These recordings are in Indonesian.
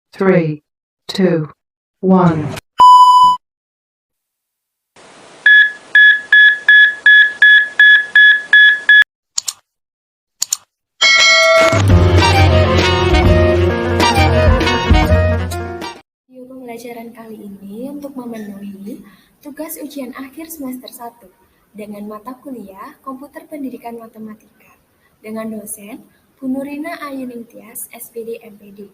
three, two, one. Video pembelajaran kali ini untuk memenuhi tugas ujian akhir semester 1 dengan mata kuliah Komputer Pendidikan Matematika dengan dosen Bu Nurina Ayuning Tias, SPD MPD.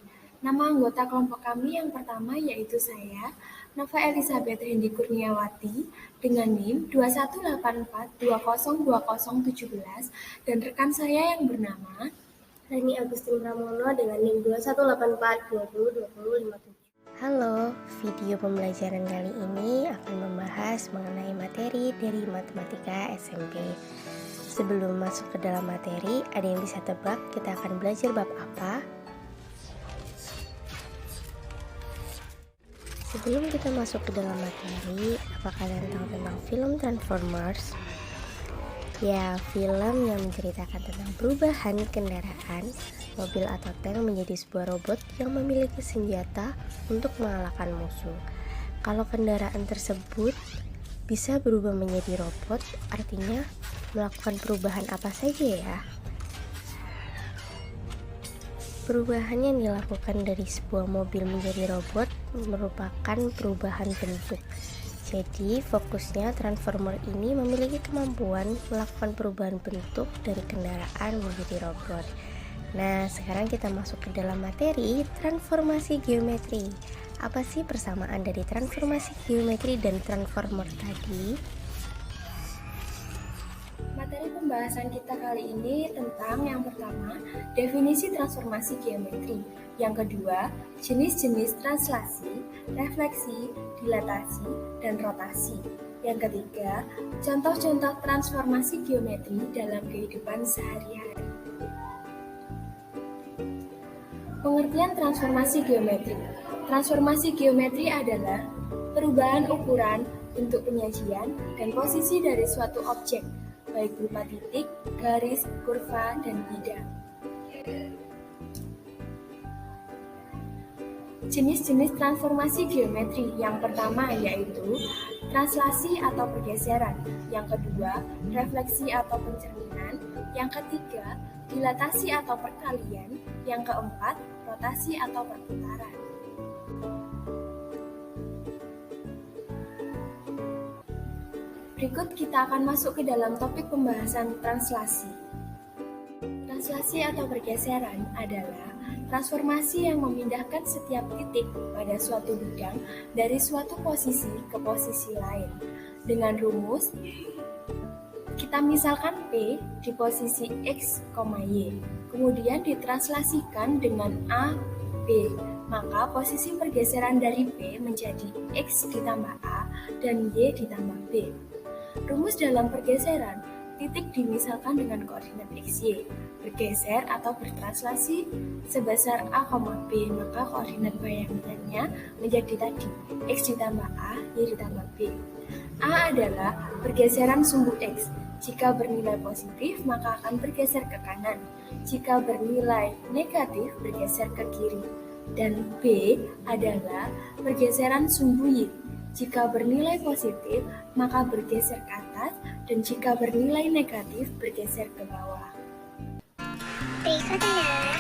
Nama anggota kelompok kami yang pertama yaitu saya, Nova Elizabeth Hendi Kurniawati dengan NIM 2184202017 dan rekan saya yang bernama Reni Agustin Pramono dengan NIM 2184202057. Halo, video pembelajaran kali ini akan membahas mengenai materi dari matematika SMP. Sebelum masuk ke dalam materi, ada yang bisa tebak kita akan belajar bab apa? Sebelum kita masuk ke dalam materi, apa kalian tahu tentang film Transformers? Ya, film yang menceritakan tentang perubahan kendaraan, mobil atau tank menjadi sebuah robot yang memiliki senjata untuk mengalahkan musuh. Kalau kendaraan tersebut bisa berubah menjadi robot, artinya melakukan perubahan apa saja ya? Perubahan yang dilakukan dari sebuah mobil menjadi robot merupakan perubahan bentuk. Jadi, fokusnya Transformer ini memiliki kemampuan melakukan perubahan bentuk dari kendaraan menjadi robot. Nah, sekarang kita masuk ke dalam materi transformasi geometri. Apa sih persamaan dari transformasi geometri dan transformer tadi? Materi pembahasan kita kali ini tentang yang pertama, definisi transformasi geometri. Yang kedua, jenis-jenis translasi, refleksi, dilatasi, dan rotasi. Yang ketiga, contoh-contoh transformasi geometri dalam kehidupan sehari-hari. Pengertian transformasi geometri. Transformasi geometri adalah perubahan ukuran, bentuk penyajian, dan posisi dari suatu objek, baik berupa titik, garis, kurva, dan bidang. Jenis-jenis transformasi geometri yang pertama yaitu translasi atau pergeseran, yang kedua refleksi atau pencerminan, yang ketiga dilatasi atau perkalian, yang keempat rotasi atau perputaran. Berikut kita akan masuk ke dalam topik pembahasan translasi. Translasi atau pergeseran adalah transformasi yang memindahkan setiap titik pada suatu bidang dari suatu posisi ke posisi lain. Dengan rumus, kita misalkan P di posisi X, Y, kemudian ditranslasikan dengan A, B, maka posisi pergeseran dari P menjadi X ditambah A dan Y ditambah B. Rumus dalam pergeseran, titik dimisalkan dengan koordinat XY, bergeser atau bertranslasi sebesar A, B, maka koordinat bayangannya menjadi tadi X ditambah A, Y ditambah B. A adalah pergeseran sumbu X. Jika bernilai positif, maka akan bergeser ke kanan. Jika bernilai negatif, bergeser ke kiri. Dan B adalah pergeseran sumbu Y. Jika bernilai positif, maka bergeser ke atas, dan jika bernilai negatif, bergeser ke bawah. Berikut adalah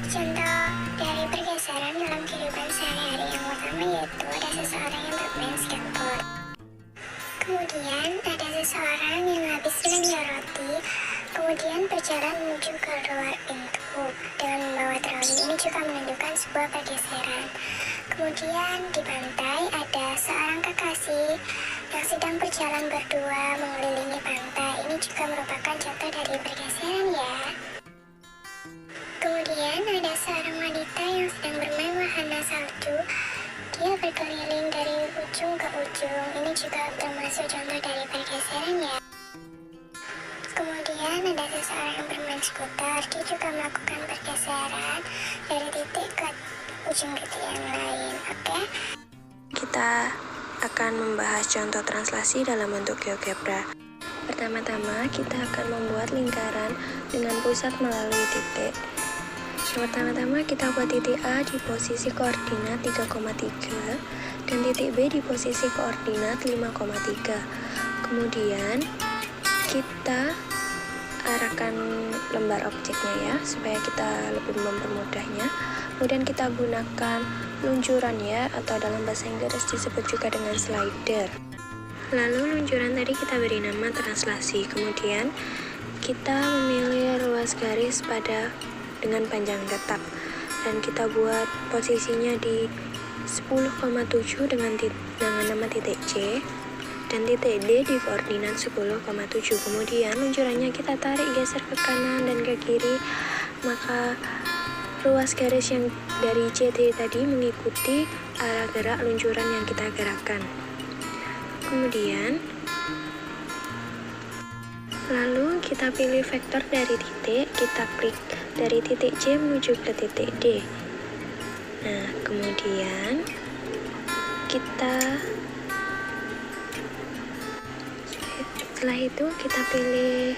contoh dari pergeseran dalam kehidupan sehari-hari. Yang pertama yaitu ada seseorang yang bermain skateboard. Kemudian ada seseorang yang habis belanja roti, kemudian berjalan menuju ke luar pintu dengan membawa troli. Ini juga menunjukkan sebuah pergeseran. Kemudian di pantai ada seorang kekasih yang sedang berjalan berdua mengelilingi pantai. Ini juga merupakan contoh dari pergeseran ya. Kemudian ada seorang wanita yang sedang bermain wahana salju. Dia berkeliling dari ujung ke ujung. Ini juga termasuk contoh dari pergeseran ya. Kemudian ada seseorang yang bermain skuter. Dia juga melakukan pergeseran dari titik ke ujung titik yang lain. Oke? Kita akan membahas contoh translasi dalam bentuk GeoGebra. Pertama-tama kita akan membuat lingkaran dengan pusat melalui titik. Pertama-tama kita buat titik A di posisi koordinat 3,3 dan titik B di posisi koordinat 5,3. Kemudian kita arahkan lembar objeknya ya, supaya kita lebih mempermudahnya. Kemudian kita gunakan luncuran ya, atau dalam bahasa Inggris disebut juga dengan slider. Lalu luncuran tadi kita beri nama translasi. Kemudian kita memilih ruas garis dengan panjang tetap, dan kita buat posisinya di 10,7 dengan nama titik C dan titik D di koordinat 10,7. Kemudian luncurannya kita tarik geser ke kanan dan ke kiri, maka ruas garis yang dari CD tadi mengikuti arah gerak luncuran yang kita gerakkan. Kemudian lalu kita pilih vektor dari titik, kita klik dari titik C menuju ke titik D. Nah, kemudian setelah itu kita pilih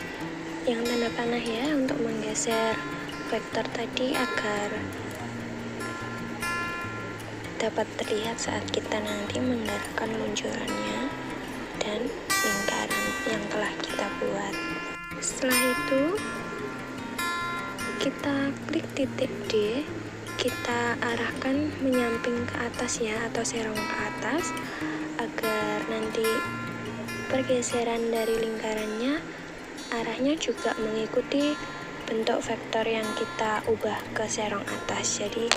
yang tanda panah ya, untuk menggeser vektor tadi agar dapat terlihat saat kita nanti menggerakkan luncurannya dan lingkaran yang telah kita buat. Setelah itu kita klik titik D, kita arahkan menyamping ke atas ya, atau serong ke atas, agar nanti pergeseran dari lingkarannya arahnya juga mengikuti bentuk vektor yang kita ubah ke serong atas. Jadi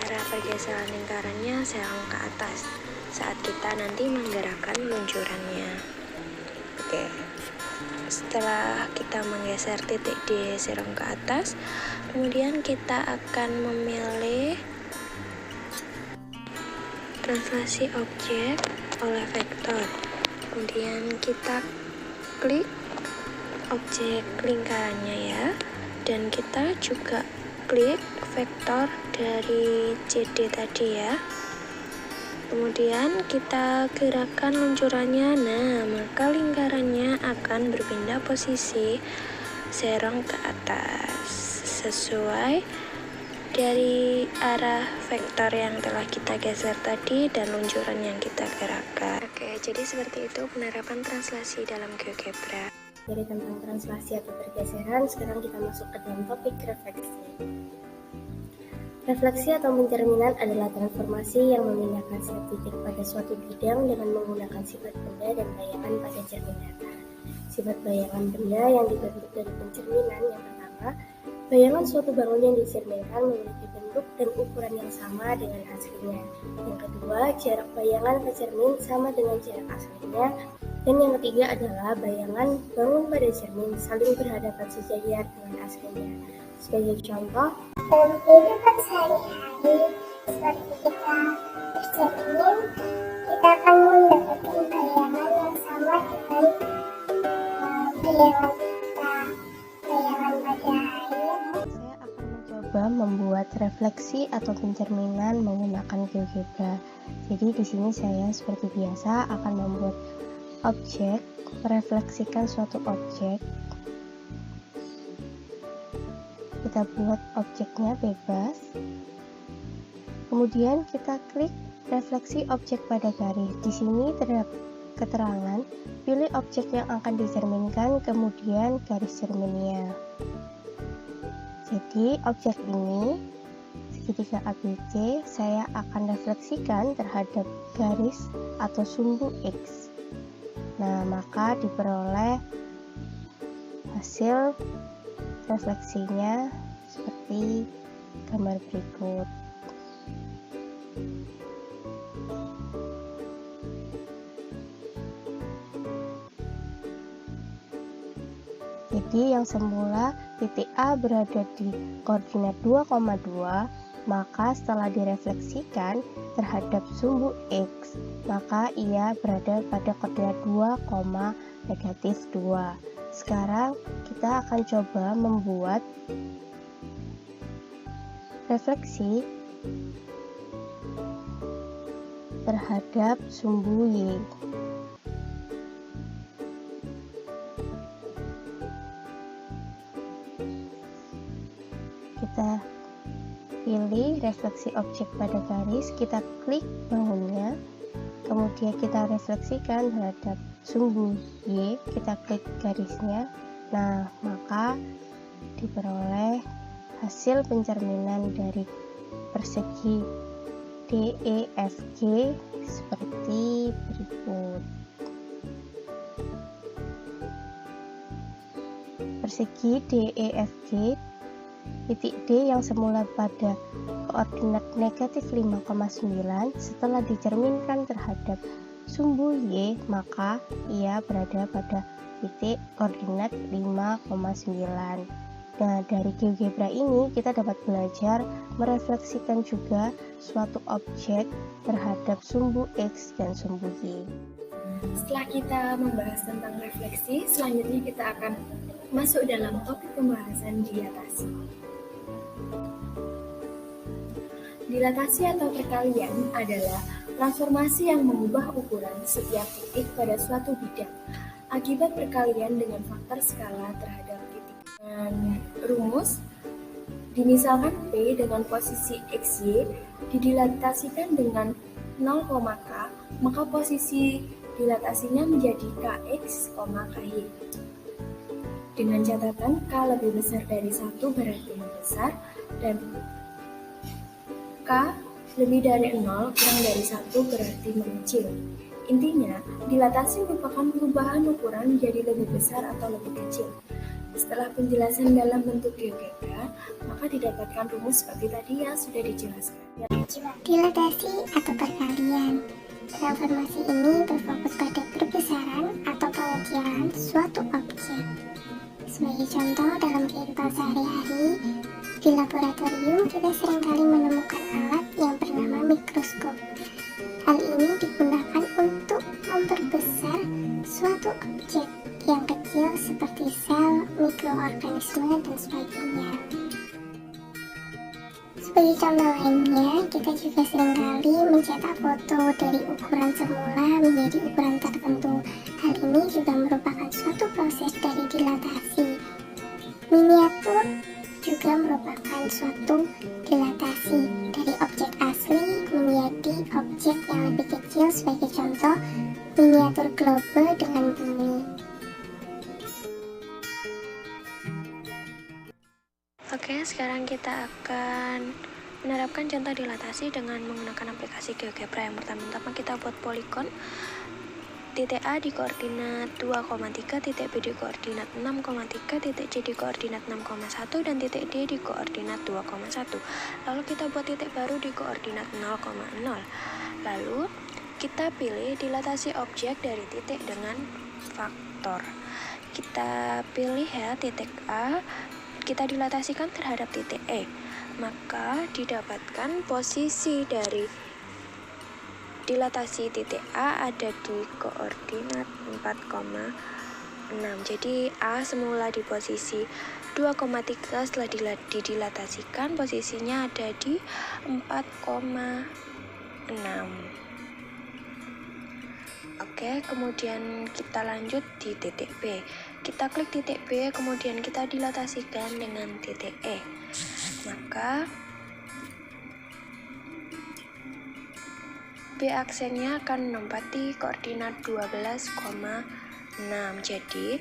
arah pergeseran lingkarannya serong ke atas saat kita nanti menggerakkan luncurannya. Oke, setelah kita menggeser titik D serong ke atas, kemudian kita akan memilih translasi objek oleh vektor. Kemudian kita klik objek lingkarannya ya, dan kita juga klik vektor dari CD tadi ya. Kemudian kita gerakkan luncurannya. Nah, maka lingkarannya akan berpindah posisi serong ke atas sesuai dari arah vektor yang telah kita geser tadi dan luncuran yang kita gerakkan. Oke, jadi seperti itu penerapan translasi dalam GeoGebra. Dari tentang translasi atau pergeseran, sekarang kita masuk ke dalam topik refleksi. Refleksi atau pencerminan adalah transformasi yang memindahkan setiap titik pada suatu bidang dengan menggunakan sifat benda dan bayangan pada cermin datar. Sifat bayangan benda yang dibentuk dari pencerminan yang pertama, bayangan suatu bangun yang dicerminkan memiliki bentuk dan ukuran yang sama dengan aslinya. Yang kedua, jarak bayangan ke cermin sama dengan jarak aslinya. Dan yang ketiga adalah bayangan bangun pada cermin saling berhadapan sejajar dengan aslinya. Sebagai contoh, Dalam kehidupan sehari-hari, seperti kita bercermin, kita akan mendapatkan bayangan yang sama dengan bayangan kita, bayangan pada air. Saya akan mencoba membuat refleksi atau pencerminan menggunakan GeoGebra. Jadi di sini saya seperti biasa akan membuat objek, merefleksikan suatu objek. Kita buat objeknya bebas. Kemudian kita klik refleksi objek pada garis. Di sini terdapat keterangan, pilih objek yang akan dicerminkan, kemudian garis cerminnya. Jadi objek ini segitiga ABC saya akan refleksikan terhadap garis atau sumbu X. Nah, maka diperoleh hasil refleksinya seperti gambar berikut. Jadi yang semula titik A berada di koordinat 2,2, maka setelah direfleksikan terhadap sumbu X, maka ia berada pada koordinat 2,-2. Sekarang kita akan coba membuat refleksi terhadap sumbu Y. Kita pilih refleksi objek pada garis, kita klik bangunnya, kemudian kita refleksikan terhadap sumbu Y, kita klik garisnya. Nah, maka diperoleh hasil pencerminan dari persegi DEFG seperti berikut. Persegi DEFG, titik D yang semula pada koordinat negatif 5,9 setelah dicerminkan terhadap sumbu Y, maka ia berada pada titik koordinat 5,9. Nah, dari GeoGebra ini kita dapat belajar merefleksikan juga suatu objek terhadap sumbu X dan sumbu Y. Setelah kita membahas tentang refleksi, selanjutnya kita akan masuk dalam topik pembahasan dilatasi. Dilatasi atau perkalian adalah transformasi yang mengubah ukuran setiap titik pada suatu bidang akibat perkalian dengan faktor skala terhadap titik. Dan rumus, dimisalkan P dengan posisi XY didilatasikan dengan 0,K, maka posisi dilatasinya menjadi Kx, Ky. Dengan catatan K lebih besar dari 1 berarti membesar, dan K lebih dari 0 kurang dari 1 berarti mengecil. Intinya, dilatasi merupakan perubahan ukuran menjadi lebih besar atau lebih kecil. Setelah penjelasan dalam bentuk GeoGebra, maka didapatkan rumus seperti tadi yang sudah dijelaskan. Dilatasi atau perkalian. Transformasi ini berfokus pada perbesaran atau pengecilan suatu objek. Sebagai contoh, dalam kehidupan sehari-hari, di laboratorium kita seringkali menemukan alat yang bernama mikroskop. Hal ini digunakan untuk memperbesar suatu objek yang kecil seperti sel, mikroorganisme, dan sebagainya. Sebagai contoh lainnya, kita juga seringkali mencetak foto dari ukuran semula menjadi ukuran tertentu. Hal ini juga merupakan suatu proses dari dilatasi. Miniatur juga merupakan suatu dilatasi dari objek asli menjadi objek yang lebih kecil, sebagai contoh miniatur globe dengan bumi. Oke, sekarang kita akan menerapkan contoh dilatasi dengan menggunakan aplikasi GeoGebra. Yang pertama kita buat poligon. Titik A di koordinat 2,3, titik B di koordinat 6,3, titik C di koordinat 6,1, dan titik D di koordinat 2,1. Lalu kita buat titik baru di koordinat 0,0. Lalu kita pilih dilatasi objek dari titik dengan faktor. Kita pilih ya titik A, kita dilatasikan terhadap titik E, maka didapatkan posisi dari dilatasi titik A ada di koordinat 4,6. Jadi A semula di posisi 2,3, setelah didilatasikan posisinya ada di 4,6. Oke, kemudian kita lanjut di titik B. Kita klik titik B, kemudian kita dilatasikan dengan titik E. Maka B aksennya akan menempati koordinat 12,6. Jadi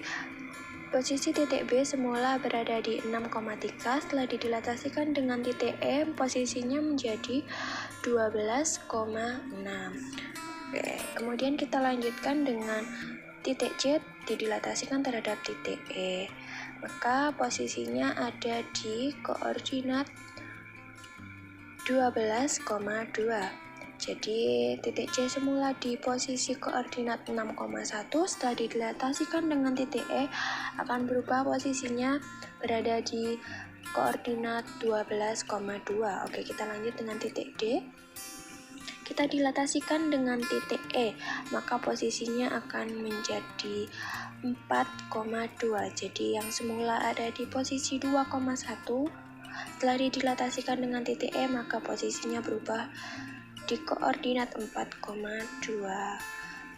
posisi titik B semula berada di 6,3, setelah didilatasikan dengan titik E posisinya menjadi 12,6. Oke, kemudian kita lanjutkan dengan titik C didilatasikan terhadap titik E, maka posisinya ada di koordinat 12,2. Jadi titik C semula di posisi koordinat 6,1, setelah didilatasikan dengan titik E akan berubah posisinya berada di koordinat 12,2. Oke, kita lanjut dengan titik D. Kita dilatasikan dengan titik E, maka posisinya akan menjadi 4,2. Jadi yang semula ada di posisi 2,1, setelah didilatasikan dengan titik E maka posisinya berubah di koordinat 4,2.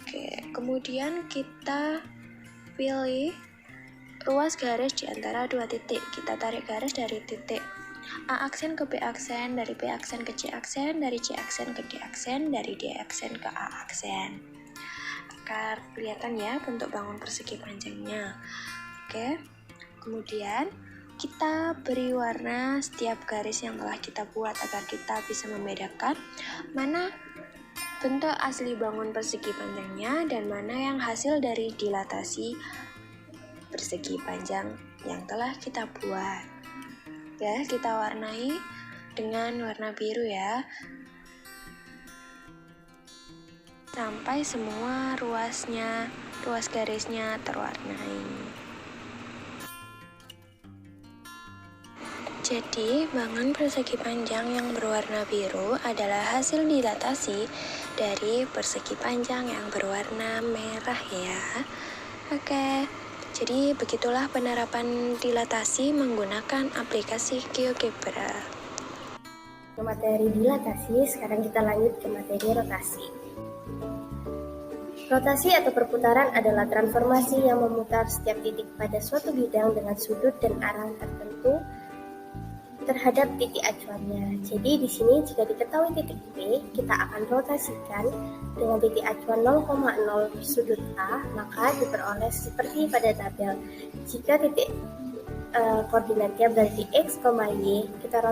Oke, kemudian kita pilih ruas garis di antara dua titik. Kita tarik garis dari titik A aksen ke B aksen, dari B aksen ke C aksen, dari C aksen ke D aksen, dari D aksen ke A aksen. Agar kelihatan ya bentuk bangun persegi panjangnya. Oke, kemudian kita beri warna setiap garis yang telah kita buat agar kita bisa membedakan mana bentuk asli bangun persegi panjangnya dan mana yang hasil dari dilatasi persegi panjang yang telah kita buat. Ya, kita warnai dengan warna biru ya, sampai semua ruas garisnya terwarnai. Jadi, bangun persegi panjang yang berwarna biru adalah hasil dilatasi dari persegi panjang yang berwarna merah ya. Oke, jadi begitulah penerapan dilatasi menggunakan aplikasi GeoGebra. Materi dilatasi, sekarang kita lanjut ke materi rotasi. Rotasi atau perputaran adalah transformasi yang memutar setiap titik pada suatu bidang dengan sudut dan arah tertentu terhadap titik acuannya. Jadi di sini jika diketahui titik B, kita akan rotasikan dengan titik acuan 0,0 sudut A, maka diperoleh seperti pada tabel. Jika titik koordinatnya berarti X, Y, kita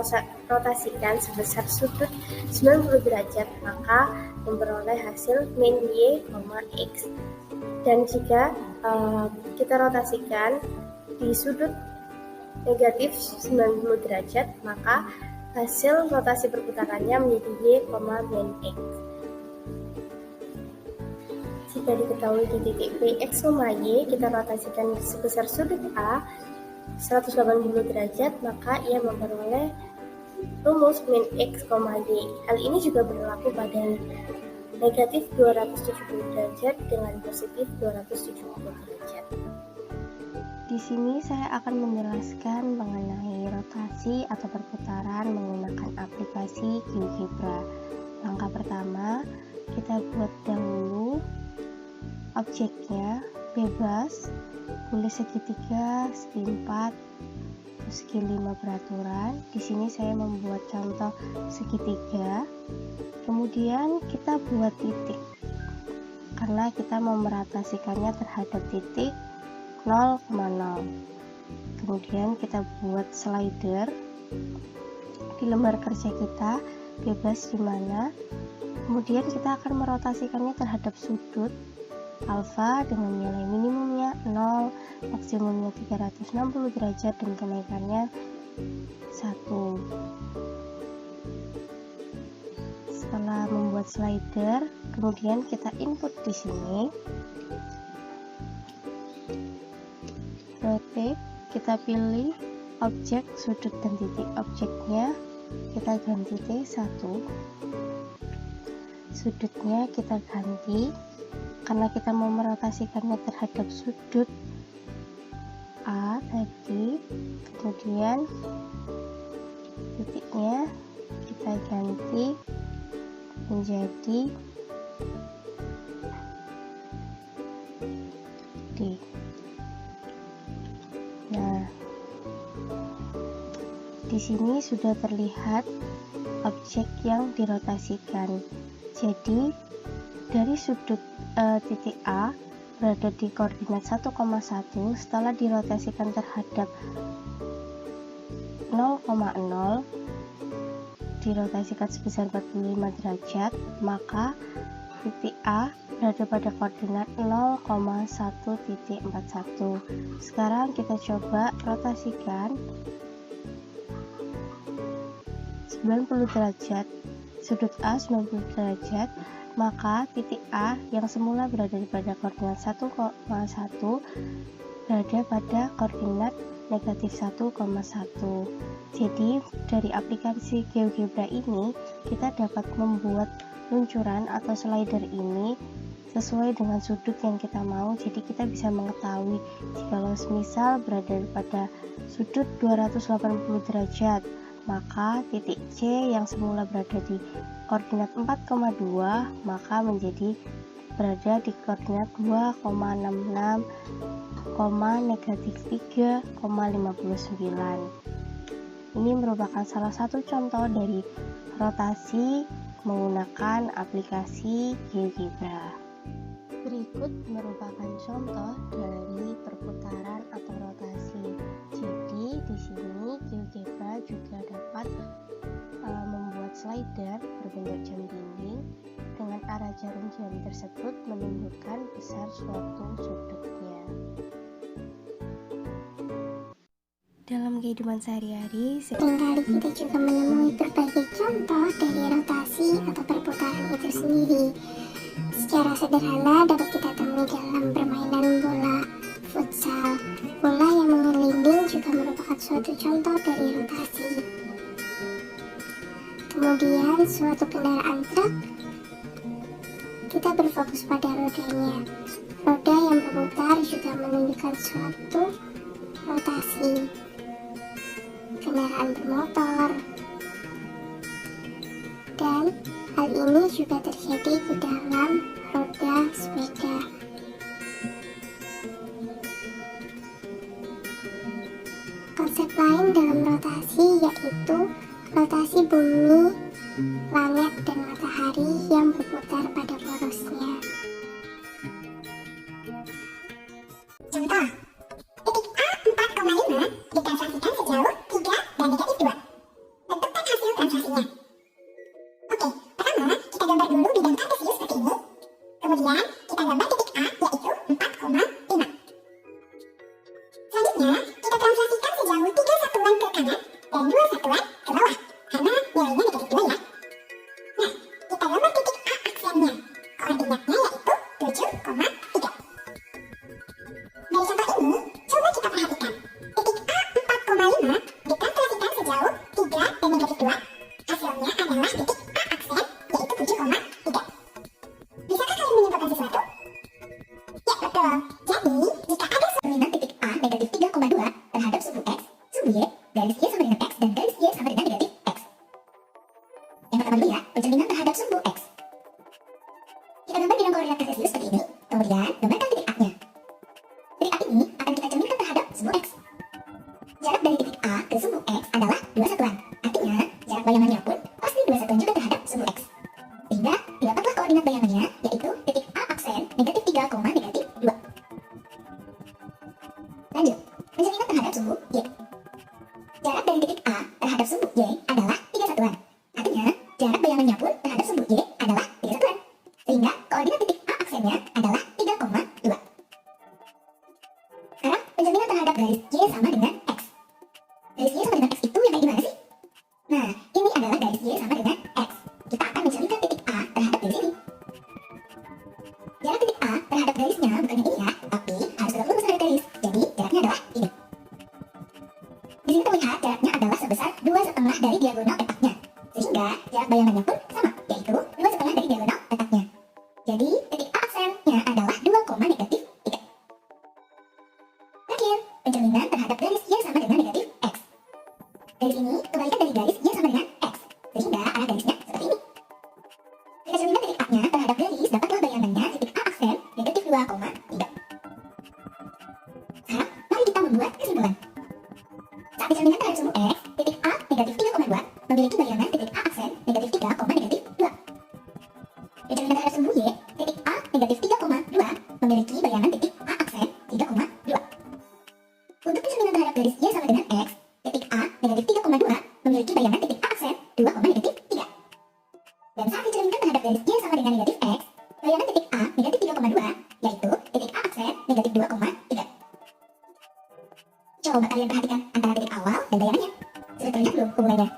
rotasikan sebesar sudut 90 derajat, maka memperoleh hasil min Y, X. Dan jika kita rotasikan di sudut negatif 90 derajat, maka hasil rotasi perputarannya menjadi Y, min X. Jika diketahui di titik P, X, Y, kita rotasikan sebesar sudut A 180 derajat, maka ia memperoleh rumus min X, Y. Hal ini juga berlaku pada negatif 270 derajat dengan positif 270 derajat. Di sini saya akan menjelaskan mengenai rotasi atau perputaran menggunakan aplikasi GeoGebra. Langkah pertama, kita buat dahulu objeknya bebas, boleh segitiga, segi 4, segi 5 beraturan. Di sini saya membuat contoh segitiga. Kemudian kita buat titik, karena kita mau meratasikannya terhadap titik 0,0. Kemudian kita buat slider di lembar kerja kita, bebas di mana. Kemudian kita akan merotasikannya terhadap sudut alfa dengan nilai minimumnya 0, maksimumnya 360 derajat dan kenaikannya 1. Setelah membuat slider, kemudian kita input di sini. Rotate, kita pilih objek, sudut dan titik objeknya, kita ganti T1. Sudutnya kita ganti karena kita mau merotasikannya terhadap sudut A tadi. Kemudian titiknya kita ganti menjadi D. Nah, di sini sudah terlihat objek yang dirotasikan. Jadi dari sudut titik A berada di koordinat 1,1, setelah dirotasikan terhadap 0,0, dirotasikan sebesar 45 derajat, maka titik A berada pada koordinat 0,1.41. Sekarang kita coba rotasikan 90 derajat, sudut A 90 derajat, maka titik A yang semula berada pada koordinat 1,1 berada pada koordinat negatif 1,1. Jadi dari aplikasi GeoGebra ini kita dapat membuat luncuran atau slider ini sesuai dengan sudut yang kita mau. Jadi kita bisa mengetahui jika misal berada pada sudut 280 derajat, maka titik C yang semula berada di koordinat 4,2 maka menjadi berada di koordinat 2,66, negatif 3,59. Ini merupakan salah satu contoh dari rotasi menggunakan aplikasi GeoGebra. Berikut merupakan contoh dari perputaran atau rotasi. Jadi di sini GeoGebra juga dapat membuat slider berbentuk jam dinding dengan arah jarum jam tersebut menunjukkan besar suatu sudutnya. Dalam kehidupan sehari-hari, Seringkali kita juga menemui berbagai contoh dari rotasi atau perputaran itu sendiri. Secara sederhana dapat kita temui dalam permainan bola futsal. Bola yang menggelinding juga merupakan suatu contoh dari rotasi. Kemudian suatu kendaraan truk, kita berfokus pada rodanya. Roda yang berputar juga menunjukkan suatu rotasi. Kendaraan bermotor, dan hal ini juga terjadi di dalam roda sepeda. Konsep lain dalam rotasi yaitu rotasi bumi, langit, dan matahari yang berputar pada porosnya. Contoh, titik A 4,5 ditranslasikan sejauh 3 dan negatif 2. Tentukan hasil translasinya. Oke, pertama kita gambar dulu bidang kartesius seperti ini. Kemudian kita gambar titik A yaitu 4,5. Selanjutnya kita translasikan sejauh 3 satuan ke kanan dan 2 satuan ke bawah karena nilainya negatif 2 ya. Nah, kita gambar titik A aksennya. Koordinatnya yaitu 7,3. Dari contoh ini, coba kita perhatikan. Titik A 4,5 ditranslasikan sejauh 3 dan negatif 2. Hasilnya adalah titik A aksen, yaitu 7,3. Bisakah kalian menyimpulkan sesuatu? Ya, betul. Jadi, jika ada dominan titik A negatif 3,2 terhadap sumbu X, sumbu Y, garis Y sama dengan X, dan garis Y sama dengan negatif X. Yang pertama dulu ya, pencerminan terhadap sumbu X. Kita gambar bidang koordinat kartesius seperti ini, kemudian gambarkan titik A-nya. Titik A ini akan kita cerminkan terhadap sumbu X. Jarak dari titik A ke sumbu X adalah 2 satuan. Artinya, jarak bayangannya pun pasti 2 satuan juga terhadap sumbu X. Sehingga, didapatlah koordinat bayangannya, yaitu titik A aksen negatif 3, negatif 2. Lanjut, pencerminan terhadap sumbu Y. Jarak dari titik A terhadap sumbu Y adalah 3 satuan. Artinya, jarak bayangannya pun terhadap sumbu Y adalah 3 satuan. Sehingga, koordinat titik A aksennya adalah 3,2. Sekarang, pencerminan terhadap garis Y sama dengan X. Garis Y sama dengan X itu yang kayak gimana sih? Nah, ini adalah garis Y sama dengan X. Kita akan mencerminkan titik A terhadap garis ini. Jarak titik A terhadap garisnya bukan yang ini ya, tapi harus tetap lurus terhadap garis. Jadi, jaraknya adalah ini. Di sini terlihat jaraknya adalah sebesar 2,5 dari diagonal letaknya. Sehingga, jarak bayangannya pun sama, yaitu 2,5 dari diagonal letaknya. Jadi, titik A aksennya adalah 2,3. Terakhir, pencerminan terhadap garis Y sama dengan negatif X. Garis ini kebalikan dari garis Y sama dengan X, sehingga arah garisnya seperti ini. Jika cerminan titik A-nya terhadap garis, dapatlah bayangannya titik A aksen negatif 2,3. Sekarang, mari kita membuat kesimpulan. Saat dicerminkan terhadap sumbu X, titik A negatif 3,2 memiliki bayangan titik A aksen negatif 3,2. Dicerminkan terhadap sumbu Y, titik A negatif 3,2 memiliki bayangan titik A aksen 3,2. Untuk pencerminan terhadap garis Y sama dengan X, titik A negatif 3,2 memiliki bayangan titik A aksen 2,3. Dan saat dicerminkan terhadap garis Y sama dengan negatif X, bayangan titik A negatif 3,2 yaitu titik A aksen negatif 2,3. Coba kalian perhatikan antara titik awal dan bayangannya. Sudah terlihat belum hubungannya?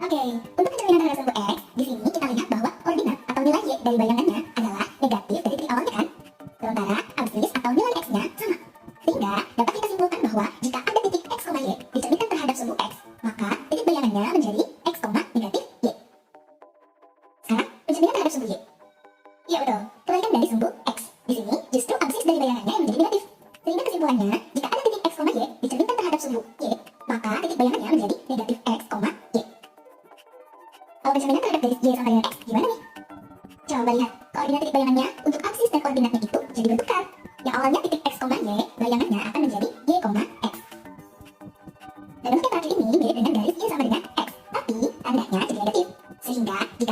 Oke, untuk pencerminan terhadap sumbu X, di sini kita lihat bahwa koordinat atau nilai Y dari bayangannya adalah negatif dari titik awalnya kan? Sementara absis atau nilai X-nya sama. Sehingga dapat kita simpulkan bahwa jika ada titik X, Y dicerminkan terhadap sumbu X, maka titik bayangannya menjadi X, negatif Y. Sekarang, pencerminan terhadap sumbu Y. Iya betul, kebalikan dari sumbu X. Di sini justru absis dari bayangannya yang menjadi negatif. Sehingga kesimpulannya, jika ada titik X, Y dicerminkan terhadap sumbu Y, maka titik bayangannya menjadi negatif X, Y. Kalau pencerminan terhadap garis Y sama dengan X, gimana nih? Coba lihat, koordinat titik bayangannya untuk absis dan koordinatnya itu jadi bertukar. Yang awalnya titik X, Y, bayangannya akan menjadi Y, X. Dan dalam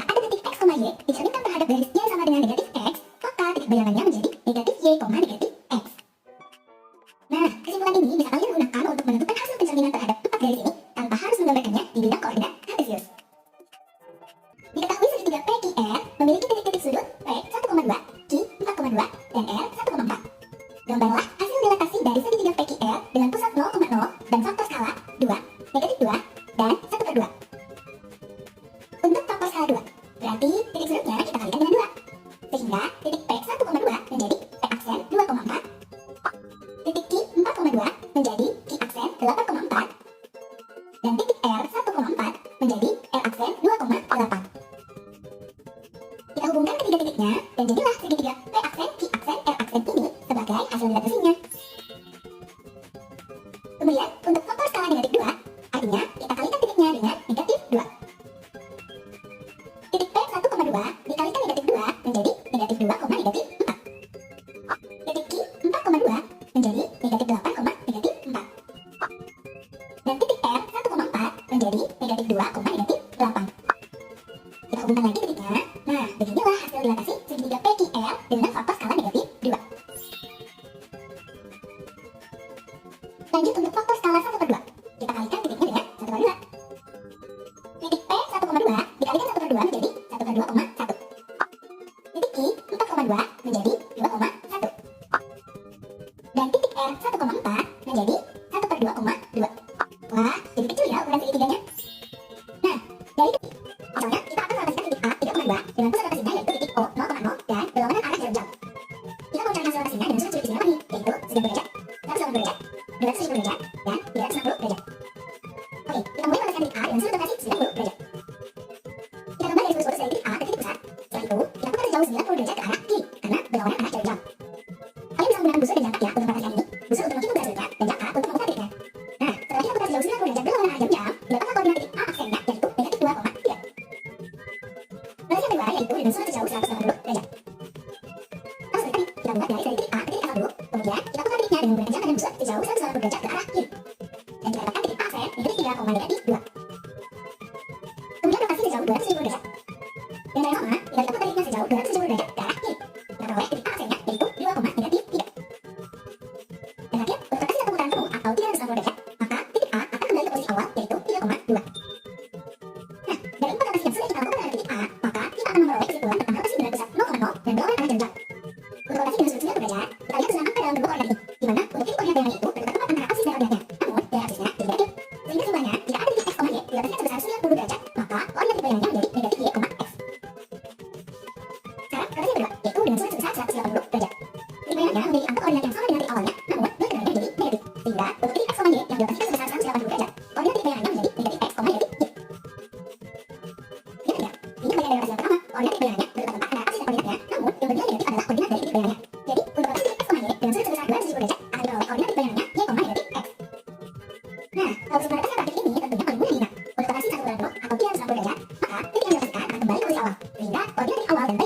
ada titik X, Y dicerminkan terhadap garis Y sama dengan negatif X, maka titik bayangannya menjadi negatif Y, negatif X. Nah, kesimpulan ini bisa kalian gunakan untuk menentukan hasil pencerminan terhadap 4 garis ini tanpa harus menggambarkannya di bidang koordinat kartesius. Diketahui segitiga PQR memiliki titik-titik sudut P 1,2, Q 4,2, dan R 1,4. Gambarlah hasil dilatasi dari segitiga PQR dengan pusat 0,0 dan faktor skala 2, negatif 2, dan 1/2. Untuk faktor skala 2, berarti titik sudutnya kita kalikan dengan 2. Sehingga titik P 1,2 menjadi P aksen 2,4. Titik Q 4,2 menjadi Q aksen 8,4. Dan titik R 1,4 menjadi R aksen 2,8. Kita hubungkan ketiga titiknya dan jadilah segitiga P aksen, Q aksen, R aksen ini sebagai hasil dilatasinya. Kemudian untuk faktor skala negatif 2, artinya kita kalikan titiknya dengan negatif 2. Titik P 1,2 dikalikan negatif 2 menjadi negatif 2, negatif 4. Titik Q 4,2 menjadi negatif 8, negatif 4. Dan titik R 1,4 menjadi negatif 2, negatif 8. Kita hubungkan lagi titiknya. Nah, beginilah hasil dilatasi segitiga PQR dengan faktor skala negatif 2. Lanjut untuk faktor skala 1/2. Kita kalikan titiknya dengan 1/2. Titik P 1,2 dikalikan 1/2 menjadi 1/2,1. Titik Q 4,2 menjadi 2,1. Dan titik R 1,4 menjadi 1/2,2. Wah, jadi kecil ya ukuran segitiganya. Nah, dari titik, misalnya kita akan melatasikan titik A 3,2 dengan pusat rotasinya yaitu titik O 0,0 dan berlawanan arah jarum jauh. Kita mau cari hasil rotasinya dengan sudut sudut di sini apa nih? Yaitu 90 derajat, 180 derajat, 270 derajat, dan 360 derajat. Oke, kita mulai melatasikan titik A dengan sudut rotasi 90 derajat. Kita gambar garis lurus dari titik A ke titik pusat. Setelah itu, kita putar jauh 90 derajat ke arah kiri karena berlawanan arah jarum jauh. Kalian bisa menggunakan busur dan jangkar ya untuk melatasikan ini. Busur untuk menghitung garis lurusnya dan jangkar untuk memutar titiknya. Nah, setelah kita putar jauh 90 derajat berlawanan arah jarum jauh, didapatlah koordinat titik A aksennya yaitu negatif 2,3. Rotasi yang kedua yaitu dengan sudut sejauh 180 derajat. Langsung tadi, kita buat garis dari titik A ke titik A dulu, kemudian kita putar titiknya dengan menggunakan jangkar dan busur sejauh 180 derajat ke arah kiri. Dan kita dapatkan titik A aksen negatif 3, negatif 2. Kemudian rotasi sejauh 270 derajat. Dan cara yang sama, kita putar titiknya sejauh 270 derajat ke arah kiri. Kita peroleh titik A aksennya yaitu 2, negatif 3. Dan akhir, untuk rotasi satu putaran penuh atau 360 derajat, maka titik A akan kembali ke posisi awal yaitu 3,2. Nah, dari 4 rotasi yang sudah kita lakukan pada titik A, maka kita akan memperoleh kesimpulan tentang rotasi dengan pusat 0,0 dan berlawanan arah jarum jauh. Untuk rotasi dengan sudut 90 derajat, kita lihat kesenangan dalam bentuk koordinat ini, di mana untuk titik koordinat bayangan itu terdapat tepat antara aksis dan koordinatnya, namun dari aksisnya jadi negatif. Sehingga kesimpulannya, jika ada titik X, Y dilatasinya sebesar 90 derajat, maka koordinat titik bayangannya menjadi negatif Y, X. Sekarang, rotasi yang kedua, yaitu dengan sudut sebesar 180 derajat. Titik bayangannya memiliki angka koordinat yang sama dengan titik awalnya, namun nilai keduanya menjadi negatif. Sehingga untuk titik X, Y yang dilatasikan sebesar 180 derajat, koordinat titik bayangannya menjadi negatif X, negatif Y. Ingat ya, ini bagian dari rotasi yang pertama, koordinat titik bayangannya bertempat pada aksis dan koordinatnya, namun yang bernilai negatif adalah koordinat dari titik bayangannya. Jadi, untuk rotasi titik X, Y dengan sudut sebesar 270 derajat akan diperoleh koordinat titik bayangannya Y, negatif X. Nah, kalau kesimpulan rotasi yang praktik ini tentunya paling mudah diingat. Untuk rotasi satu putaran penuh atau 360 derajat, maka titik yang dilatasikan akan kembali ke posisi awal, sehingga koordinat titik awal dan